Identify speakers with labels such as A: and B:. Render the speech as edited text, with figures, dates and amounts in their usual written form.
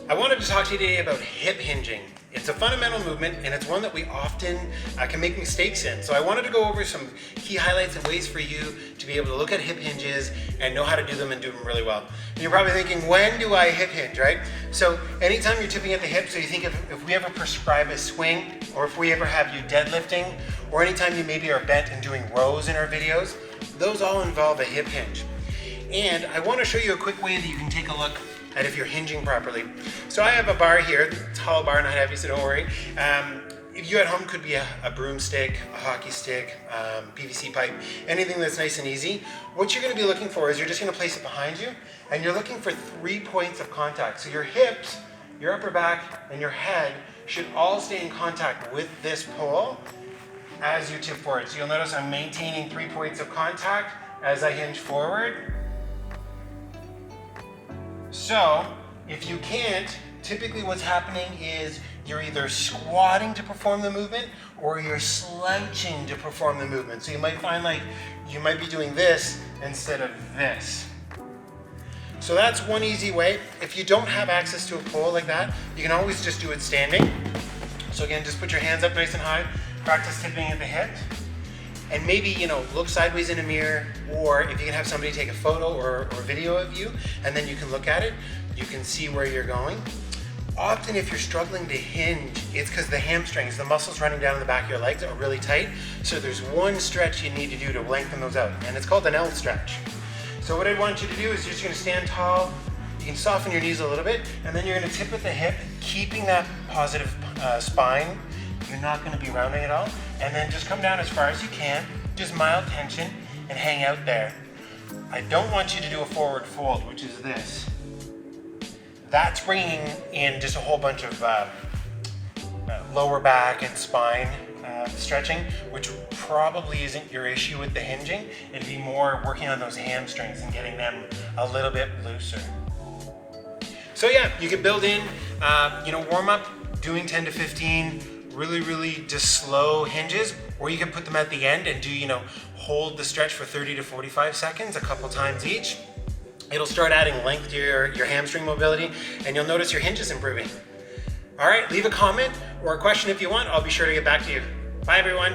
A: I wanted to talk to you today about hip hinging. It's a fundamental movement and it's one that we often can make mistakes in. So I wanted to go over some key highlights and ways for you to be able to look at hip hinges and know how to do them and do them really well. And you're probably thinking, when do I hip hinge, right? So anytime you're tipping at the hip, so you think if we ever prescribe a swing, or if we ever have you deadlifting, or anytime you maybe are bent and doing rows in our videos, those all involve a hip hinge. And I want to show you a quick way that you can take a look at if you're hinging properly. So I have a bar here, tall bar, not heavy, so don't worry. If you at home could be a broomstick, a hockey stick, PVC pipe, anything that's nice and easy. What you're going to be looking for is you're just going to place it behind you, and you're looking for 3 points of contact. So your hips, your upper back, and your head should all stay in contact with this pole as you tip forward. So you'll notice I'm maintaining 3 points of contact as I hinge forward. So, if you can't, typically what's happening is you're either squatting to perform the movement or you're slouching to perform the movement. So you might find like you might be doing this instead of this. So that's one easy way. If you don't have access to a pole like that, you can always just do it standing. So again, just put your hands up nice and high, practice tipping at the hip. And maybe, look sideways in a mirror, or if you can have somebody take a photo or video of you, and then you can look at it, you can see where you're going. Often if you're struggling to hinge, it's because the hamstrings, the muscles running down the back of your legs are really tight. So there's one stretch you need to do to lengthen those out, and it's called an L stretch. So what I want you to do is you're just gonna stand tall, you can soften your knees a little bit, and then you're gonna tip at the hip, keeping that positive spine. You're not going to be rounding at all. And then just come down as far as you can, just mild tension, and hang out there. I don't want you to do a forward fold, which is this. That's bringing in just a whole bunch of lower back and spine stretching, which probably isn't your issue with the hinging. It'd be more working on those hamstrings and getting them a little bit looser. So yeah, you can build in, warm up, doing 10 to 15, really just slow hinges, or you can put them at the end and do, hold the stretch for 30 to 45 seconds a couple times each. It'll start adding length to your hamstring mobility, and you'll notice your hinge is improving. All right, leave a comment or a question if you want. I'll be sure to get back to you. Bye, everyone.